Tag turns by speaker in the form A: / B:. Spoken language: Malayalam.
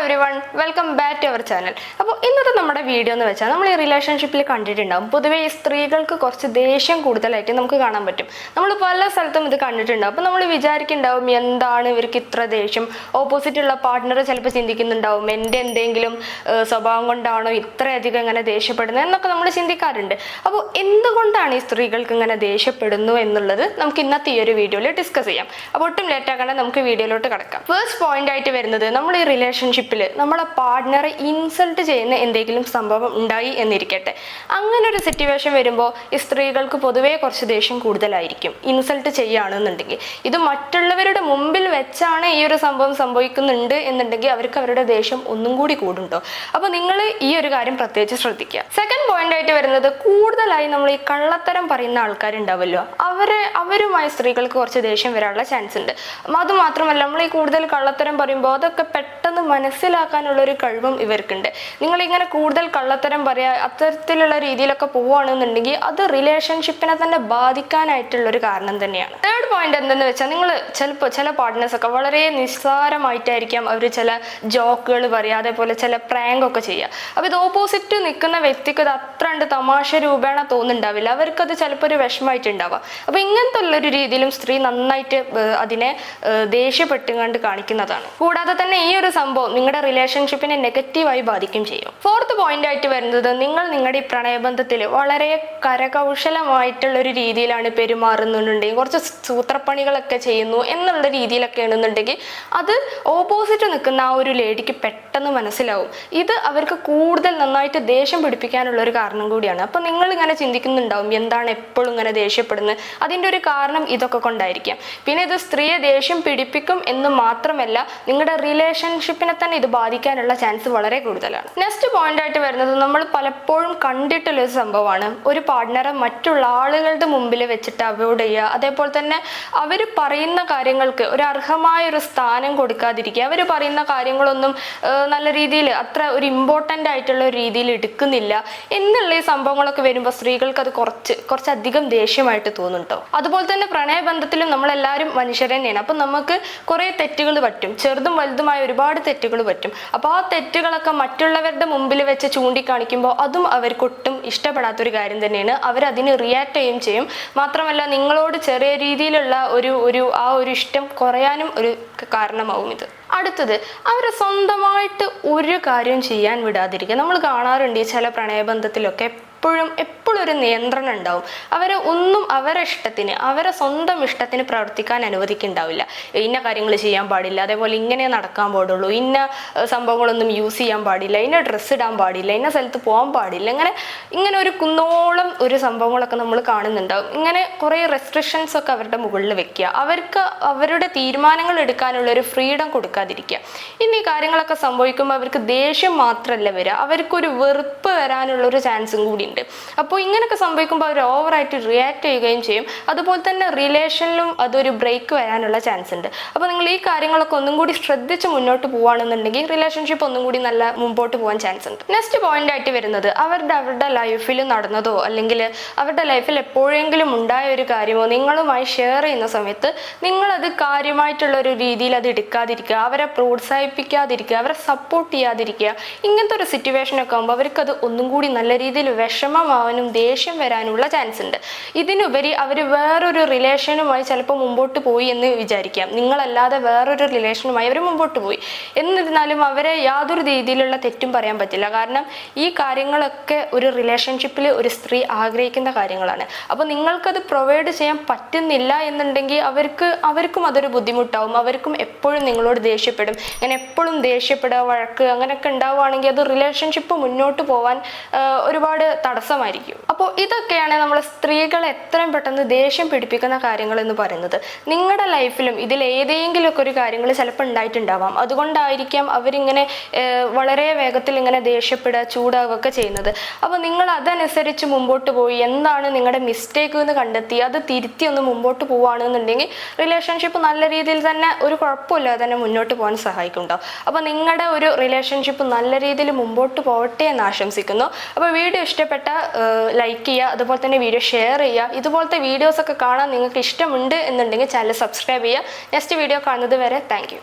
A: Everyone, welcome back to our channel. അപ്പോൾ ഇന്നത്തെ നമ്മുടെ വീഡിയോ എന്ന് വെച്ചാൽ നമ്മൾ ഈ റിലേഷൻഷിപ്പിൽ കണ്ടിട്ടുണ്ടാകും പൊതുവേ ഈ സ്ത്രീകൾക്ക് കുറച്ച് ദേഷ്യം കൂടുതലായിട്ട് നമുക്ക് കാണാൻ പറ്റും. നമ്മൾ പല സ്ഥലത്തും ഇത് കണ്ടിട്ടുണ്ടാകും. അപ്പോൾ നമ്മൾ വിചാരിക്കുന്നുണ്ടാവും എന്താണ് ഇവർക്ക് ഇത്ര ദേഷ്യം, ഓപ്പോസിറ്റുള്ള പാർട്ട്ണർ ചിലപ്പോൾ ചിന്തിക്കുന്നുണ്ടാവും എൻ്റെ എന്തെങ്കിലും സ്വഭാവം കൊണ്ടാണോ ഇത്രയധികം ഇങ്ങനെ ദേഷ്യപ്പെടുന്നത് എന്നൊക്കെ നമ്മൾ ചിന്തിക്കാറുണ്ട്. അപ്പോൾ എന്തുകൊണ്ടാണ് ഈ സ്ത്രീകൾക്ക് ഇങ്ങനെ ദേഷ്യപ്പെടുന്നു എന്നുള്ളത് നമുക്ക് ഇന്നത്തെ ഈ ഒരു വീഡിയോയിൽ ഡിസ്കസ് ചെയ്യാം. അപ്പോൾ ഒട്ടും ലേറ്റ് ആക്കാണ്ട് നമുക്ക് വീഡിയോയിലോട്ട് കിടക്കാം. ഫസ്റ്റ് പോയിന്റ് ആയിട്ട് വരുന്നത്, നമ്മൾ ഈ റിലേഷൻഷിപ്പിൽ നമ്മളെ പാർട്ട്ണറെ ഇൻസൾട്ട് ചെയ്യുന്ന എന്തെങ്കിലും സംഭവം ഉണ്ടായി എന്നിരിക്കട്ടെ. അങ്ങനെ ഒരു സിറ്റുവേഷൻ വരുമ്പോൾ ഈ സ്ത്രീകൾക്ക് പൊതുവേ കുറച്ച് ദേഷ്യം കൂടുതലായിരിക്കും. ഇൻസൾട്ട് ചെയ്യുകയാണെന്നുണ്ടെങ്കിൽ, ഇത് മറ്റുള്ളവരുടെ മുമ്പിൽ വെച്ചാണ് ഈ ഒരു സംഭവം സംഭവിക്കുന്നുണ്ട് എന്നുണ്ടെങ്കിൽ അവർക്ക് അവരുടെ ദേഷ്യം ഒന്നും കൂടി കൂടുണ്ടോ. അപ്പോൾ നിങ്ങൾ ഈ ഒരു കാര്യം പ്രത്യേകിച്ച് ശ്രദ്ധിക്കുക. സെക്കൻഡ് പോയിന്റ് ആയിട്ട് വരുന്നത്, കൂടുതലായി നമ്മൾ ഈ കള്ളത്തരം പറയുന്ന ആൾക്കാരുണ്ടാവുമല്ലോ, അവരുമായി സ്ത്രീകൾക്ക് കുറച്ച് ദേഷ്യം വരാനുള്ള ചാൻസ് ഉണ്ട്. അതുമാത്രമല്ല, നമ്മൾ ഈ കൂടുതൽ കള്ളത്തരം പറയുമ്പോൾ അതൊക്കെ പെട്ടെന്ന് മനസ്സിലാക്കാനുള്ള ഒരു കഴിവും ഇവർക്കുണ്ട്. നിങ്ങളിങ്ങനെ കൂടുതൽ കള്ളത്തരം പറയാ അത്തരത്തിലുള്ള രീതിയിലൊക്കെ പോവുകയാണെന്നുണ്ടെങ്കിൽ അത് റിലേഷൻഷിപ്പിനെ തന്നെ ബാധിക്കാനായിട്ടുള്ളൊരു കാരണം തന്നെയാണ്. തേർഡ് പോയിന്റ് എന്തെന്ന് വെച്ചാൽ, നിങ്ങൾ ചിലപ്പോൾ ചില പാർട്ട്നേഴ്സൊക്കെ വളരെ നിസ്സാരമായിട്ടായിരിക്കാം അവർ ചില ജോക്കുകൾ പറയുക, അതേപോലെ ചില പ്രാങ്ക് ഒക്കെ ചെയ്യുക. അപ്പോൾ ഇത് ഓപ്പോസിറ്റ് നിൽക്കുന്ന വ്യക്തിക്ക് അത് അത്ര കണ്ട് തമാശ രൂപേണ തോന്നുന്നുണ്ടാവില്ല, അവർക്കത് ചിലപ്പോൾ ഒരു വിഷമമായിട്ടുണ്ടാവാം. അപ്പോൾ ഇങ്ങനത്തെ ഉള്ളൊരു രീതിയിലും സ്ത്രീ നന്നായിട്ട് അതിനെ ദേഷ്യപ്പെട്ടുകൊണ്ട് കാണിക്കുന്നതാണ്. കൂടാതെ തന്നെ ഈ ഒരു സംഭവം നിങ്ങളുടെ റിലേഷൻഷിപ്പിനെ നെഗറ്റീവായി ബാധിക്കും ചെയ്യും. ഫോർത്ത് പോയിന്റ് ആയിട്ട് വരുന്നത്, നിങ്ങളുടെ ഈ പ്രണയബന്ധത്തിൽ വളരെ കരകൗശലമായിട്ടുള്ള ഒരു രീതിയിലാണ് പെരുമാറുന്നുണ്ടെങ്കിൽ, കുറച്ച് സൂത്രപ്പണികളൊക്കെ ചെയ്യുന്നു എന്നുള്ള രീതിയിലൊക്കെ ആണെന്നുണ്ടെങ്കിൽ അത് ഓപ്പോസിറ്റ് നിൽക്കുന്ന ആ ഒരു ലേഡിക്ക് പെട്ടെന്ന് മനസ്സിലാവും. ഇത് അവർക്ക് കൂടുതൽ നന്നായിട്ട് ദേഷ്യം പിടിപ്പിക്കാനുള്ള ഒരു കാരണം കൂടിയാണ്. അപ്പോൾ നിങ്ങൾ ഇങ്ങനെ ചിന്തിക്കുന്നുണ്ടാവും എന്താണ് എപ്പോഴും ഇങ്ങനെ ദേഷ്യപ്പെടുന്നത്, അതിൻ്റെ ഒരു കാരണം ഇതൊക്കെ കൊണ്ടായിരിക്കാം. പിന്നെ ഇത് സ്ത്രീയെ ദേഷ്യം പിടിപ്പിക്കും എന്ന് മാത്രമല്ല, നിങ്ങളുടെ റിലേഷൻഷിപ്പിനെ തന്നെ ഇത് ബാധിക്കാനുള്ള ചാൻസ് വളരെ കൂടുതലാണ്. നെക്സ്റ്റ് പോയിന്റ് ആയിട്ട് വരുന്നത്, നമ്മൾ പലപ്പോഴും കണ്ടിട്ടുള്ളൊരു സംഭവമാണ്, ഒരു പാർട്ട്ണറെ മറ്റുള്ള ആളുകളുടെ മുമ്പിൽ വെച്ചിട്ട് അവോയ്ഡ് ചെയ്യുക, അതേപോലെ തന്നെ അവർ പറയുന്ന കാര്യങ്ങൾക്ക് ഒരു അർഹമായ ഒരു സ്ഥാനം കൊടുക്കാതിരിക്കുക, അവർ പറയുന്ന കാര്യങ്ങളൊന്നും നല്ല രീതിയിൽ അത്ര ഒരു ഇമ്പോർട്ടൻ്റ് ആയിട്ടുള്ള ഒരു രീതിയിൽ എടുക്കുന്നില്ല എന്നുള്ള ഈ സംഭവങ്ങളൊക്കെ വരുമ്പോൾ സ്ത്രീകൾക്ക് അത് കുറച്ചധികം ദേഷ്യമായിട്ട് തോന്നുന്നുണ്ടോ. അതുപോലെ തന്നെ പ്രണയബന്ധത്തിലും നമ്മളെല്ലാവരും മനുഷ്യർ തന്നെയാണ്. അപ്പം നമുക്ക് കുറേ തെറ്റുകൾ പറ്റും, ചെറുതും വലുതുമായ ഒരുപാട് തെറ്റുകൾ പറ്റും. അപ്പോൾ ആ തെറ്റുകളൊക്കെ മറ്റുള്ളവരുടെ മുമ്പിൽ വെച്ച് ചൂണ്ടിക്കാണിക്കുമ്പോൾ അതും അവർക്കൊട്ടും ഇഷ്ടപ്പെടാത്തൊരു കാര്യം തന്നെയാണ്. അവരതിന് റിയാക്ട് ചെയ്യുകയും ചെയ്യും. മാത്രമല്ല, നിങ്ങളോട് ചെറിയ രീതിയിലുള്ള ആ ഒരു ഇഷ്ടം കുറയാനും ഒരു കാരണമാവും ഇത്. അടുത്തത്, അവരെ സ്വന്തമായിട്ട് ഒരു കാര്യം ചെയ്യാൻ വിടാതിരിക്കുക. നമ്മൾ കാണാറുണ്ട് ഈ ചില പ്രണയബന്ധത്തിലൊക്കെ എപ്പോഴും ഒരു നിയന്ത്രണം ഉണ്ടാവും. അവരെ ഒന്നും അവരെ സ്വന്തം ഇഷ്ടത്തിന് പ്രവർത്തിക്കാൻ അനുവദിക്കുന്നുണ്ടാവില്ല. ഇന്ന കാര്യങ്ങൾ ചെയ്യാൻ പാടില്ല, അതേപോലെ ഇങ്ങനെ നടക്കാൻ പാടുള്ളൂ, ഇന്ന സംഭവങ്ങളൊന്നും യൂസ് ചെയ്യാൻ പാടില്ല, ഇന്ന ഡ്രസ്സ് ഇടാൻ പാടില്ല, ഇന്ന സ്ഥലത്ത് പോകാൻ പാടില്ല, ഇങ്ങനെ ഒരു കുന്നോളം ഒരു സംഭവങ്ങളൊക്കെ നമ്മൾ കാണുന്നുണ്ടാവും. ഇങ്ങനെ കുറേ റെസ്ട്രിക്ഷൻസ് ഒക്കെ അവരുടെ മുകളിൽ വെക്കുക, അവർക്ക് അവരുടെ തീരുമാനങ്ങൾ എടുക്കാനുള്ള ഒരു ഫ്രീഡം കൊടുക്കാതിരിക്കുക. ഇനി ഈ കാര്യങ്ങളൊക്കെ സംഭവിക്കുമ്പോൾ അവർക്ക് ദേഷ്യം മാത്രമല്ല വരിക, അവർക്കൊരു വെറുപ്പ് വരാനുള്ളൊരു ചാൻസും കൂടി. അപ്പോൾ ഇങ്ങനെയൊക്കെ സംഭവിക്കുമ്പോൾ അവർ ഓവറായിട്ട് റിയാക്ട് ചെയ്യുകയും ചെയ്യും. അതുപോലെ തന്നെ റിലേഷനിലും അതൊരു ബ്രേക്ക് വരാനുള്ള ചാൻസ് ഉണ്ട്. അപ്പോൾ നിങ്ങൾ ഈ കാര്യങ്ങളൊക്കെ ഒന്നും കൂടി ശ്രദ്ധിച്ച് മുന്നോട്ട് പോവുകയാണെന്നുണ്ടെങ്കിൽ റിലേഷൻഷിപ്പ് ഒന്നും കൂടി നല്ല മുമ്പോട്ട് പോകാൻ ചാൻസ് ഉണ്ട്. നെക്സ്റ്റ് പോയിന്റ് ആയിട്ട് വരുന്നത്, അവരുടെ ലൈഫിൽ നടന്നതോ അല്ലെങ്കിൽ അവരുടെ ലൈഫിൽ എപ്പോഴെങ്കിലും ഉണ്ടായ ഒരു കാര്യമോ നിങ്ങളുമായി ഷെയർ ചെയ്യുന്ന സമയത്ത് നിങ്ങളത് കാര്യമായിട്ടുള്ള ഒരു രീതിയിൽ അത് എടുക്കാതിരിക്കുക, അവരെ പ്രോത്സാഹിപ്പിക്കാതിരിക്കുക, അവരെ സപ്പോർട്ട് ചെയ്യാതിരിക്കുക. ഇങ്ങനത്തെ ഒരു സിറ്റുവേഷനൊക്കെ ആകുമ്പോൾ അവർക്കത് ഒന്നും കൂടി നല്ല രീതിയിൽ വിഷമമാവാനും ദേഷ്യം വരാനുള്ള ചാൻസ് ഉണ്ട്. ഇതിനുപരി അവർ വേറൊരു റിലേഷനുമായി ചിലപ്പോൾ മുമ്പോട്ട് പോയി എന്ന് വിചാരിക്കാം, നിങ്ങളല്ലാതെ വേറൊരു റിലേഷനുമായി അവർ മുമ്പോട്ട് പോയി. എന്നിരുന്നാലും അവരെ യാതൊരു രീതിയിലുള്ള തെറ്റും പറയാൻ പറ്റില്ല. കാരണം ഈ കാര്യങ്ങളൊക്കെ ഒരു റിലേഷൻഷിപ്പിൽ ഒരു സ്ത്രീ ആഗ്രഹിക്കുന്ന കാര്യങ്ങളാണ്. അപ്പോൾ നിങ്ങൾക്കത് പ്രൊവൈഡ് ചെയ്യാൻ പറ്റുന്നില്ല എന്നുണ്ടെങ്കിൽ അവർക്കും അതൊരു ബുദ്ധിമുട്ടാവും. അവർക്കും എപ്പോഴും നിങ്ങളോട് ദേഷ്യപ്പെടും. അങ്ങനെ എപ്പോഴും ദേഷ്യപ്പെടുക, വഴക്ക് അങ്ങനെയൊക്കെ ഉണ്ടാവുകയാണെങ്കിൽ അത് റിലേഷൻഷിപ്പ് മുന്നോട്ട് പോകാൻ ഒരുപാട് തടസ്സമായിരിക്കും. അപ്പോൾ ഇതൊക്കെയാണ് നമ്മൾ സ്ത്രീകളെ എത്രയും പെട്ടെന്ന് ദേഷ്യം പിടിപ്പിക്കുന്ന കാര്യങ്ങൾ എന്ന് പറയുന്നത്. നിങ്ങളുടെ ലൈഫിലും ഇതിൽ ഏതെങ്കിലുമൊക്കെ ഒരു കാര്യങ്ങൾ ചിലപ്പോൾ ഉണ്ടായിട്ടുണ്ടാവാം. അതുകൊണ്ടായിരിക്കാം അവരിങ്ങനെ വളരെ വേഗത്തിൽ ഇങ്ങനെ ദേഷ്യപ്പെടുക, ചൂടാവുകയൊക്കെ ചെയ്യുന്നത്. അപ്പോൾ നിങ്ങൾ അതനുസരിച്ച് മുമ്പോട്ട് പോയി എന്താണ് നിങ്ങളുടെ മിസ്റ്റേക്ക് എന്ന് കണ്ടെത്തി അത് തിരുത്തി ഒന്ന് മുമ്പോട്ട് പോവുകയാണെന്നുണ്ടെങ്കിൽ റിലേഷൻഷിപ്പ് നല്ല രീതിയിൽ തന്നെ ഒരു കുഴപ്പമില്ലാതെ തന്നെ മുന്നോട്ട് പോകാൻ സഹായിക്കുന്നുണ്ടോ. അപ്പോൾ നിങ്ങളുടെ ഒരു റിലേഷൻഷിപ്പ് നല്ല രീതിയിൽ മുമ്പോട്ട് പോകട്ടെ എന്ന് ആശംസിക്കുന്നു. അപ്പോൾ വീഡിയോ ഇഷ്ടപ്പെട്ട ലൈക്ക് ചെയ്യുക, അതുപോലെ തന്നെ വീഡിയോ ഷെയർ ചെയ്യുക. ഇതുപോലത്തെ വീഡിയോസൊക്കെ കാണാൻ നിങ്ങൾക്ക് ഇഷ്ടമുണ്ട് എന്നുണ്ടെങ്കിൽ ചാനൽ സബ്സ്ക്രൈബ് ചെയ്യുക. നെക്സ്റ്റ് വീഡിയോ കാണുന്നത് വരെ താങ്ക് യു.